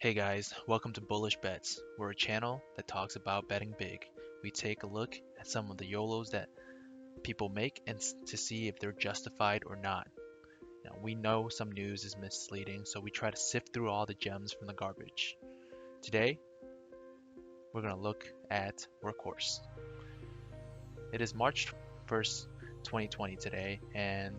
Hey guys, welcome to Bullish Bets. We're a channel that talks about betting big. We take a look at some of the YOLOs that people make to see if they're justified or not. Now, we know some news is misleading, so we try to sift through all the gems from the garbage. Today, we're going to look at Workhorse. It is March 1st, 2020 today, and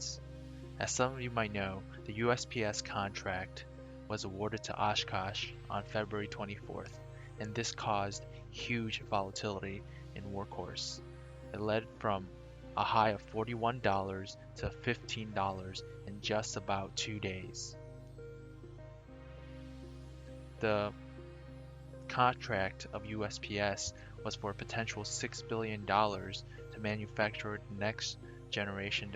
as some of you might know, the USPS contract was awarded to Oshkosh on February 24th, and this caused huge volatility in Workhorse. It led from a high of $41 to $15 in just about 2 days. The contract of USPS was for a potential $6 billion to manufacture the next generation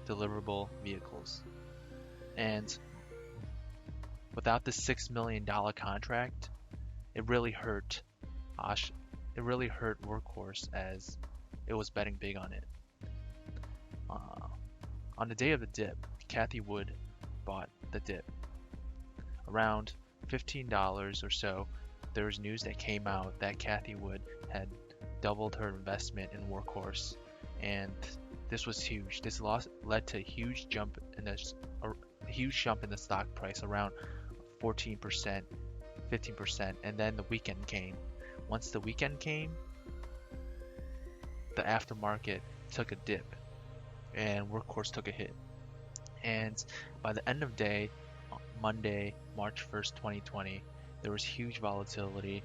deliverable vehicles. And without the $6 million contract, it really hurt Workhorse as it was betting big on it. On the day of the dip, Kathy Wood bought the dip. Around $15 or so, there was news that came out that Kathy Wood had doubled her investment in Workhorse, and this was huge. This loss led to a huge jump in the stock price, around 14%, 15%, and then the weekend came. Once the weekend came, the aftermarket took a dip, and Workhorse took a hit. And by the end of day, Monday, March 1st, 2020, there was huge volatility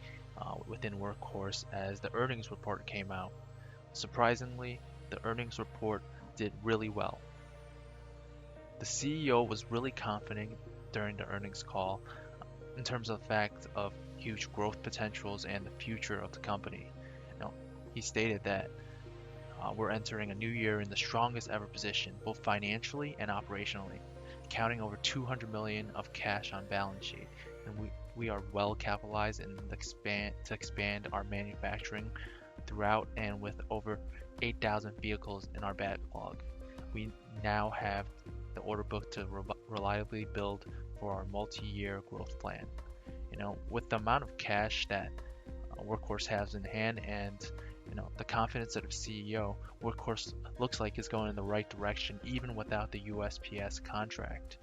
within Workhorse as the earnings report came out. Surprisingly, the earnings report did really well. The CEO was really confident during the earnings call in terms of the fact of huge growth potentials and the future of the company. He stated that we're entering a new year in the strongest ever position, both financially and operationally, counting over 200 million of cash on balance sheet, and we are well capitalized and to expand our manufacturing throughout, and with over 8,000 vehicles in our backlog. We now have the order book to reliably build for our multi-year growth plan. With the amount of cash that Workhorse has in hand and the confidence of the CEO, Workhorse looks like it's going in the right direction even without the USPS contract.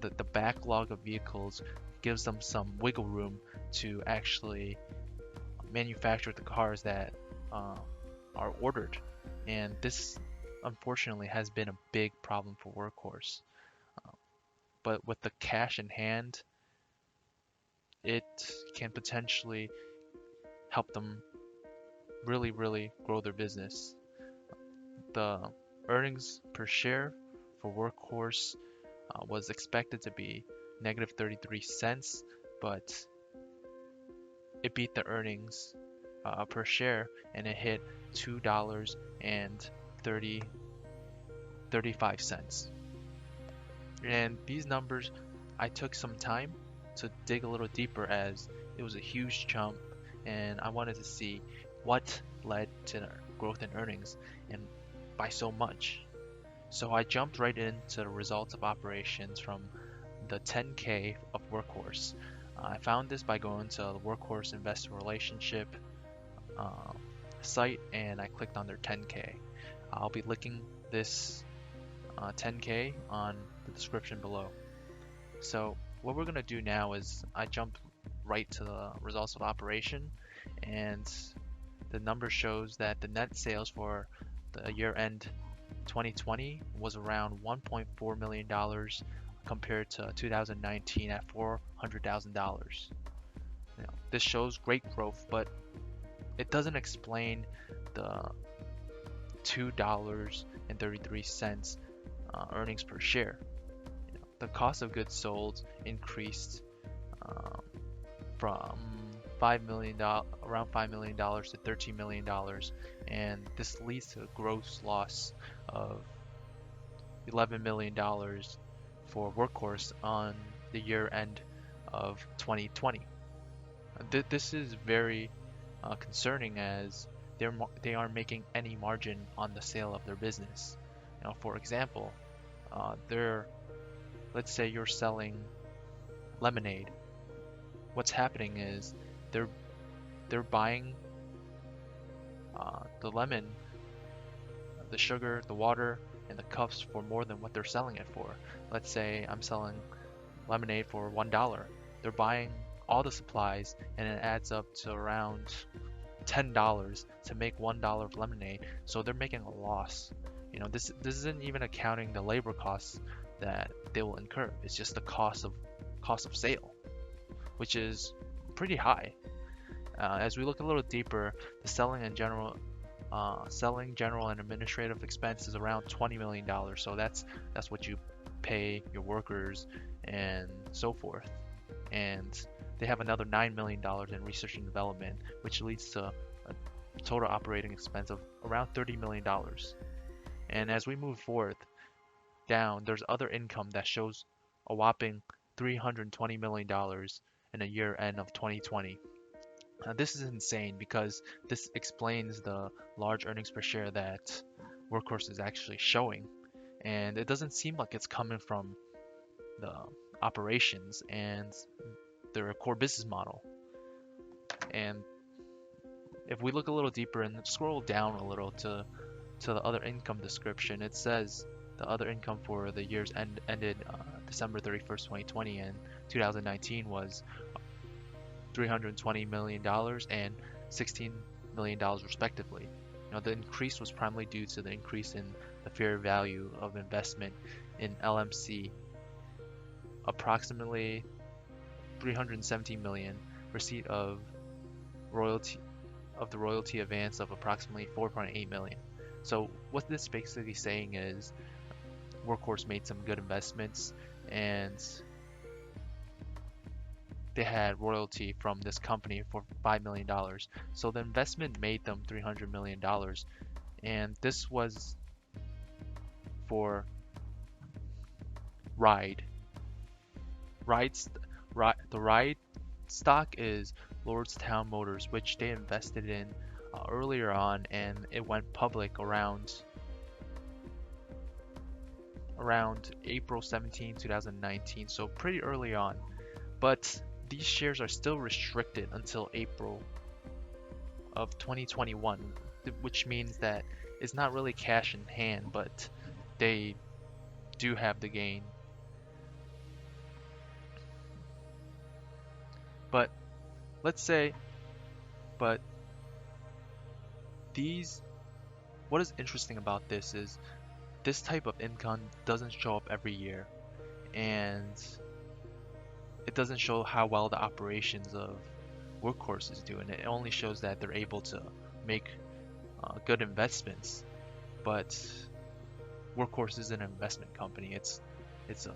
The backlog of vehicles gives them some wiggle room to actually manufacture the cars that are ordered, and this unfortunately has been a big problem for Workhorse. But with the cash in hand, it can potentially help them really grow their business. The earnings per share for Workhorse was expected to be negative 33 cents, but it beat the earnings per share, and it hit $2.35. And these numbers, I took some time to dig a little deeper as it was a huge jump, and I wanted to see what led to growth in earnings and by so much. So I jumped right into the results of operations from the 10K of Workhorse. I found this by going to the Workhorse Investor Relationship site, and I clicked on their 10K. I'll be linking this 10K on the description below. So what we're going to do now is I jump right to the results of operation, and the number shows that the net sales for the year end 2020 was around $1.4 million compared to 2019 at $400,000. This shows great growth, but it doesn't explain the $2.33 earnings per share. The cost of goods sold increased from around $5 million to $13 million, and this leads to a gross loss of $11 million for Workhorse on the year end of 2020. This is very concerning as they aren't making any margin on the sale of their business. For example, let's say you're selling lemonade what's happening is they're they're buying the lemon, the sugar, the water, and the cups for more than what they're selling it for. Let's say I'm selling lemonade for $1. They're buying all the supplies, and it adds up to around $10 to make $1 of lemonade. So they're making a loss. This isn't even accounting the labor costs that they will incur. It's just the cost of sale, which is pretty high. As we look a little deeper, the selling, general, and administrative expense is around $20 million. So that's what you pay your workers and so forth. And they have another $9 million in research and development, which leads to a total operating expense of around $30 million. And as we move forward down, there's other income that shows a whopping $320 million in a year end of 2020. This is insane because this explains the large earnings per share that Workhorse is actually showing. And it doesn't seem like it's coming from the operations and their core business model. And if we look a little deeper and scroll down a little to the other income description, it says the other income for the years ended December 31st, 2020 and 2019 was $320 million and $16 million respectively. The increase was primarily due to the increase in the fair value of investment in LMC, approximately $317 million, receipt of the royalty advance of approximately $4.8 million. So what this basically saying is Workhorse made some good investments and they had royalty from this company for $5 million. So the investment made them $300 million. And this was for Ride. The Ride stock is Lordstown Motors, which they invested in earlier on, and it went public around April 17, 2019, so pretty early on. But these shares are still restricted until April of 2021, which means that it's not really cash in hand, but they do have the gain. But let's say, but what is interesting about this is this type of income doesn't show up every year, and it doesn't show how well the operations of Workhorse is doing. It only shows that they're able to make good investments. But Workhorse is an investment company. It's a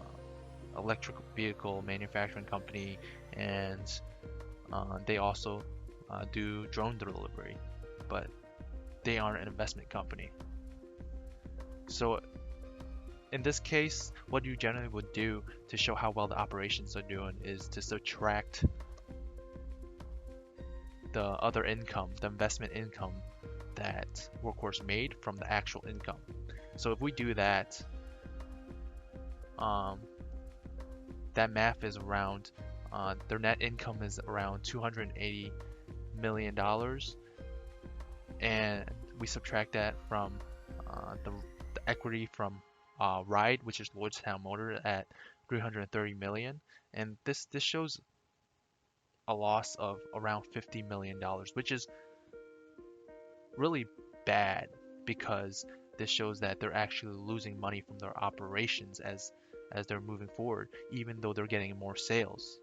electric vehicle manufacturing company, and they also do drone delivery, but they aren't an investment company. So in this case, what you generally would do to show how well the operations are doing is to subtract the other income, the investment income that Workhorse made from the actual income. So if we do that, that math is around, their net income is around $280 million, and we subtract that from the equity from Ride, which is Lordstown Motor, at $330 million, and this shows a loss of around $50 million, which is really bad because this shows that they're actually losing money from their operations as they're moving forward, even though they're getting more sales.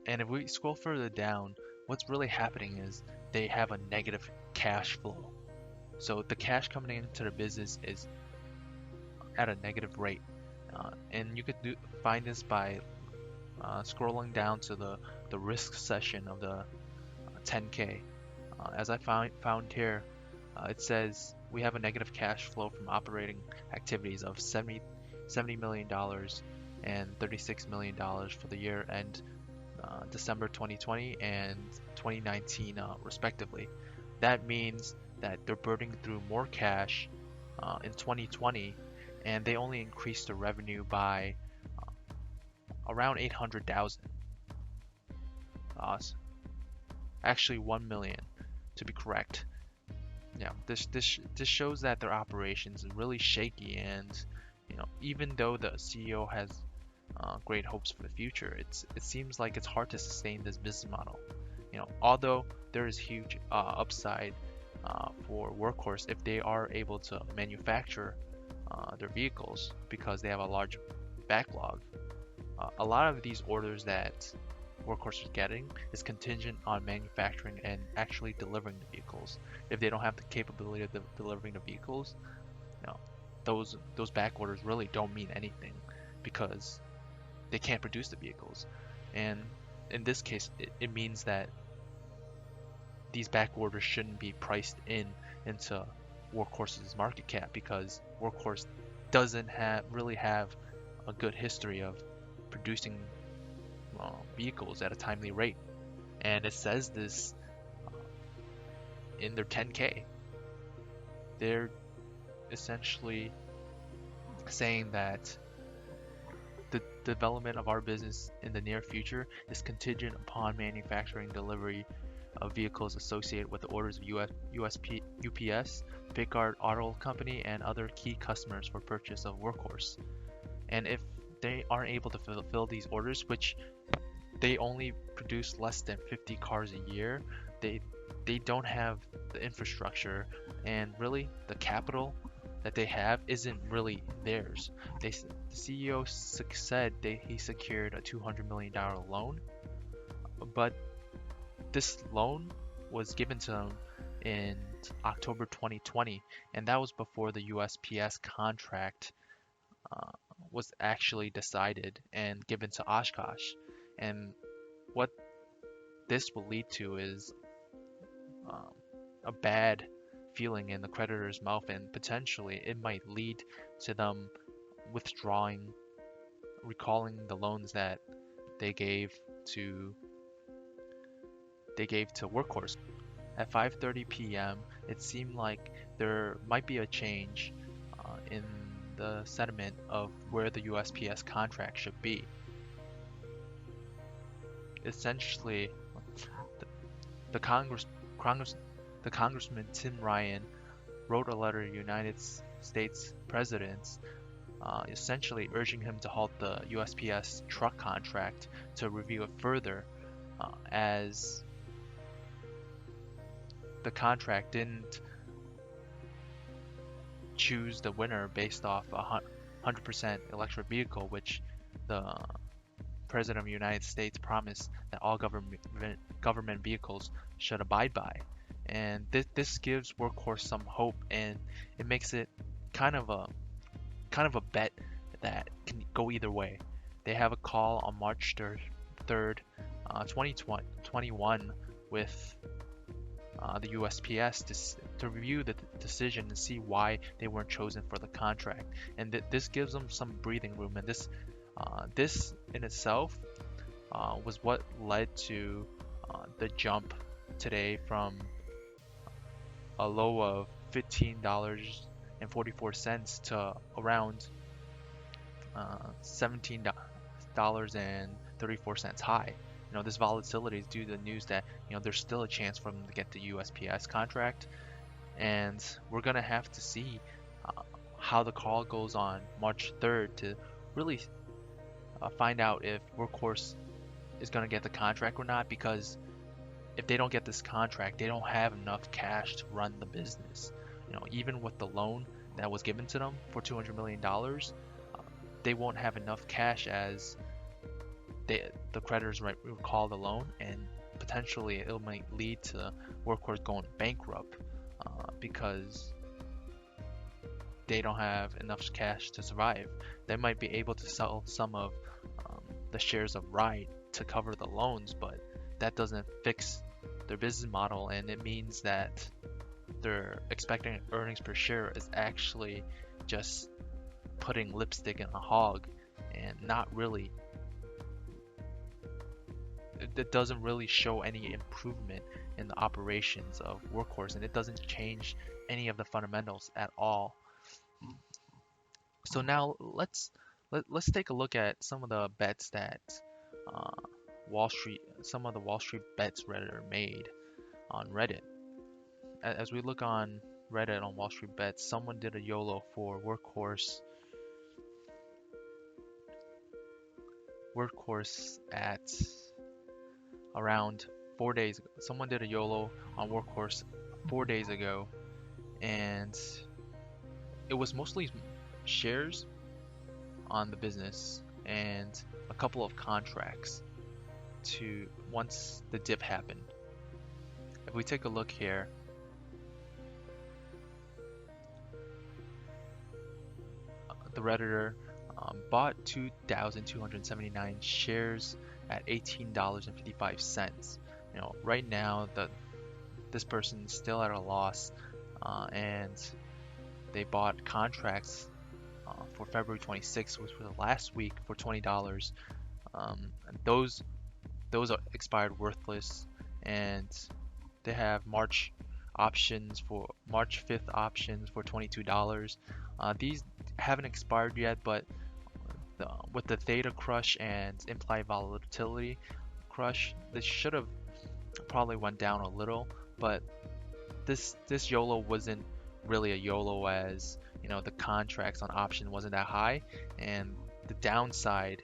And if we scroll further down, what's really happening is they have a negative cash flow. So the cash coming into the business is at a negative rate. And you could find this by scrolling down to the risk section of the 10K. As I found here, it says we have a negative cash flow from operating activities of $70 million and $36 million for the year end December 2020 and 2019 respectively. That means that they're burning through more cash in 2020, and they only increased the revenue by around 800,000. Uh, Actually 1 million to be correct. Yeah, this shows that their operations is really shaky, and even though the CEO has great hopes for the future, it seems like it's hard to sustain this business model. Although there is huge upside for Workhorse if they are able to manufacture their vehicles because they have a large backlog. A lot of these orders that Workhorse is getting is contingent on manufacturing and actually delivering the vehicles. If they don't have the capability of delivering the vehicles, you know, those back orders really don't mean anything because they can't produce the vehicles. And in this case, it means that these back orders shouldn't be priced into Workhorse's market cap because Workhorse doesn't really have a good history of producing vehicles at a timely rate. And it says this in their 10K. They're essentially saying that the development of our business in the near future is contingent upon manufacturing delivery of vehicles associated with the orders of UPS, Pickard Auto Company, and other key customers for purchase of Workhorse. And if they aren't able to fulfill these orders, which they only produce less than 50 cars a year, they don't have the infrastructure, and really the capital that they have isn't really theirs. The CEO said he secured a $200 million loan, but this loan was given to him in October 2020, and that was before the USPS contract was actually decided and given to Oshkosh. And what this will lead to is a bad feeling in the creditor's mouth, and potentially it might lead to them recalling the loans that they gave to Workhorse. At 5:30 p.m., it seemed like there might be a change in the sentiment of where the USPS contract should be. Essentially, the Congressman Tim Ryan wrote a letter to United States presidents, essentially urging him to halt the USPS truck contract to review it further, as the contract didn't choose the winner based off a 100% electric vehicle, which the President of the United States promised that all government vehicles should abide by. And this gives Workhorse some hope, and it makes it kind of a bet that can go either way. They have a call on March 3rd, 2021 with the USPS to review the decision and see why they weren't chosen for the contract. And this gives them some breathing room, and this in itself was what led to the jump today from a low of $15.44 to around $17.34 high. This volatility is due to the news that there's still a chance for them to get the USPS contract, and we're gonna have to see how the call goes on March 3rd to really find out if Workhorse is gonna get the contract or not, because if they don't get this contract, they don't have enough cash to run the business. Even with the loan that was given to them for $200 million, they won't have enough cash, as the creditors might recall the loan, and potentially it might lead to Workhorse going bankrupt because they don't have enough cash to survive. They might be able to sell some of the shares of Ride to cover the loans, but that doesn't fix their business model, and it means that their expected earnings per share is actually just putting lipstick in a hog, and not really, it doesn't really show any improvement in the operations of Workhorse, and it doesn't change any of the fundamentals at all. So now let's Let's take a look at some of the bets that uh, some of the Wall Street bets Redditor made on Reddit. As we look on Reddit on Wall Street bets, someone did a YOLO for Workhorse at around 4 days ago. Someone did a YOLO on Workhorse 4 days ago, and it was mostly shares on the business and a couple of contracts to once the dip happened. If we take a look here, the Redditor bought 2,279 shares at $18.55. Right now this person's still at a loss, and they bought contracts for February 26th, which was the last week, for $20. And those are expired worthless, and they have March 5th options for $22. These haven't expired yet, but with the theta crush and implied volatility crush, this should have probably went down a little, but this YOLO wasn't really a YOLO, as the contracts on option wasn't that high, and the downside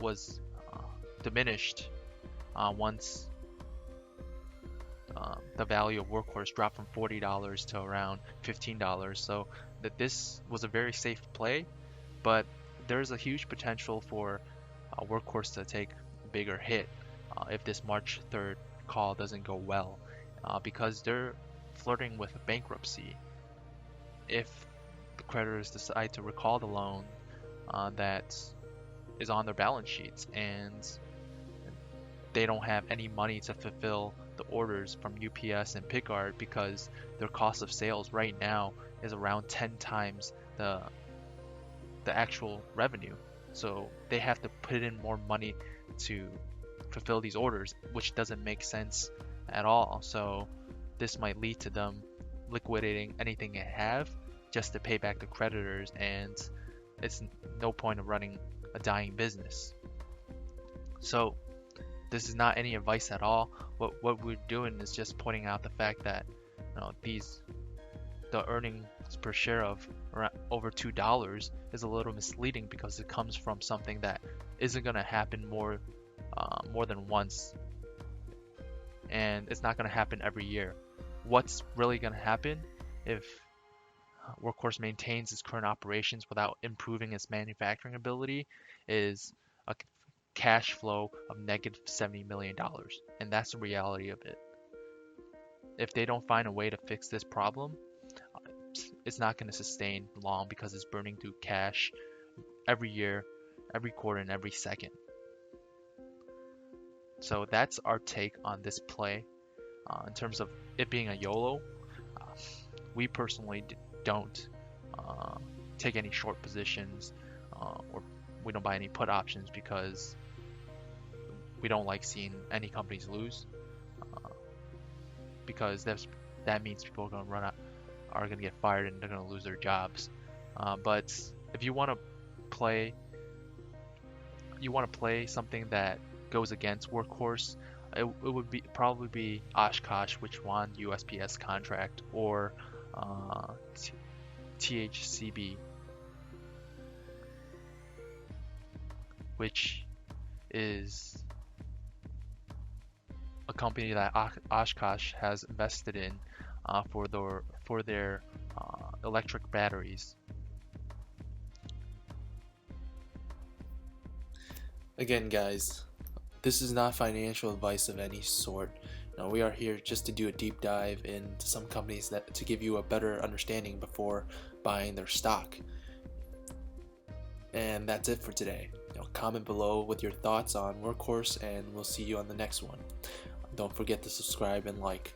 was diminished once the value of Workhorse dropped from $40 to around $15. So that this was a very safe play, but there's a huge potential for Workhorse to take a bigger hit if this March 3rd call doesn't go well, because they're flirting with bankruptcy. If the creditors decide to recall the loan that is on their balance sheets, and they don't have any money to fulfill the orders from UPS and Pickard, because their cost of sales right now is around 10 times the actual revenue. So they have to put in more money to fulfill these orders, which doesn't make sense at all. So this might lead to them liquidating anything they have just to pay back the creditors, and it's no point of running a dying business. So this is not any advice at all. What we're doing is just pointing out the fact that the earnings per share of around over $2 is a little misleading, because it comes from something that isn't going to happen more than once, and it's not going to happen every year. What's really going to happen if Workhorse maintains its current operations without improving its manufacturing ability is a cash flow of negative $70 million, and that's the reality of it. If they don't find a way to fix this problem, it's not going to sustain long, because it's burning through cash every year, every quarter, and every second. So that's our take on this play. In terms of it being a YOLO, we personally don't take any short positions, or we don't buy any put options, because we don't like seeing any companies lose, because that means people are going to get fired, and they're going to lose their jobs. But if you want to play something that goes against Workhorse, it would probably be Oshkosh, which won USPS contract, or THCB, which is a company that Oshkosh has invested in for their electric batteries. Again, guys, this is not financial advice of any sort. We are here just to do a deep dive into some companies to give you a better understanding before buying their stock. And that's it for today. Comment below with your thoughts on Workhorse, and we'll see you on the next one. Don't forget to subscribe and like.